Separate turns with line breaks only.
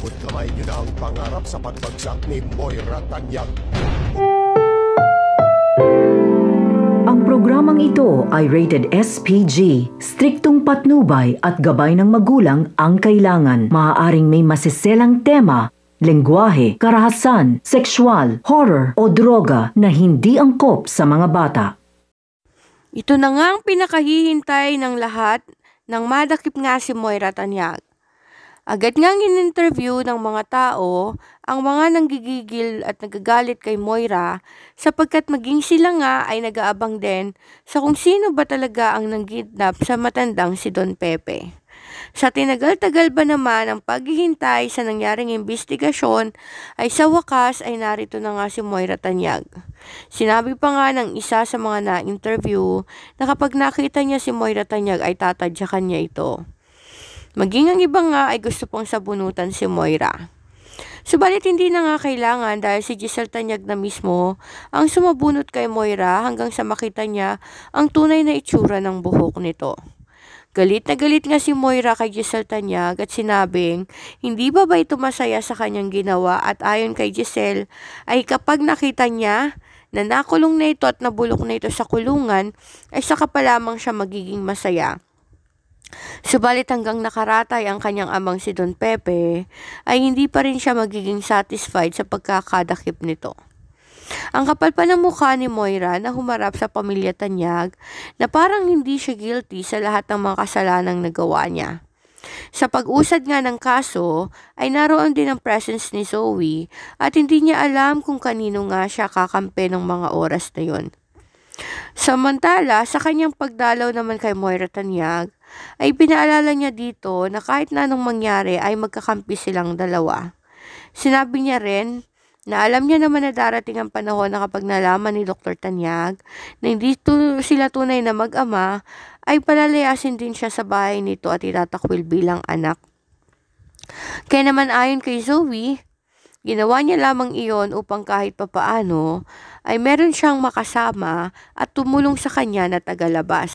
Abot kamay nyo na ang pangarap sa pagbagsak ni Moira Tanyag.
Ang programang ito ay rated SPG. Striktong patnubay at gabay ng magulang ang kailangan. Maaaring may masiselang tema, lengguwahe, karahasan, sexual, horror o droga na hindi angkop sa mga bata.
Ito na nga ang pinakahihintay ng lahat nang madakip nga si Moira Tanyag. Agad ngang in-interview ng mga tao ang mga nanggigigil at nagagalit kay Moira sapagkat maging sila nga ay nag-aabang din sa kung sino ba talaga ang nanggidnap sa matandang si Don Pepe. Sa tinagal-tagal ba naman ang paghihintay sa nangyaring investigasyon ay sa wakas ay narito na nga si Moira Tanyag. Sinabi pa nga ng isa sa mga na-interview na kapag nakita niya si Moira Tanyag ay tatadyakan niya ito. Maging ang iba nga ay gusto pong sabunutan si Moira. Subalit hindi na nga kailangan dahil si Giselle Tanyag na mismo ang sumabunot kay Moira hanggang sa makita niya ang tunay na itsura ng buhok nito. Galit na galit nga si Moira kay Giselle Tanyag at sinabing hindi ba ito masaya sa kanyang ginawa at ayon kay Giselle ay kapag nakita niya na nakulong na ito at nabulok na ito sa kulungan ay saka pa lamang siya magiging masaya. Subalit hanggang nakaratay ang kanyang amang si Don Pepe ay hindi pa rin siya magiging satisfied sa pagkakadakip nito. Ang kapal pa ng mukha ni Moira na humarap sa pamilya Tanyag na parang hindi siya guilty sa lahat ng mga kasalanang nagawa niya. Sa pag-usad nga ng kaso ay naroon din ang presence ni Zoe at hindi niya alam kung kanino nga siya kakampi ng mga oras na yon. Samantala, sa kanyang pagdalaw naman kay Moira Tanyag, ay pinaalala niya dito na kahit na anong mangyari ay magkakampi silang dalawa. Sinabi niya rin na alam niya naman na darating ang panahon na kapag nalaman ni Dr. Tanyag na hindi sila tunay na mag-ama, ay palalayasin din siya sa bahay nito at itatakwil bilang anak. Kaya naman ayon kay Zoe, ginawa niya lamang iyon upang kahit papaano ay meron siyang makasama at tumulong sa kanya na tagalabas.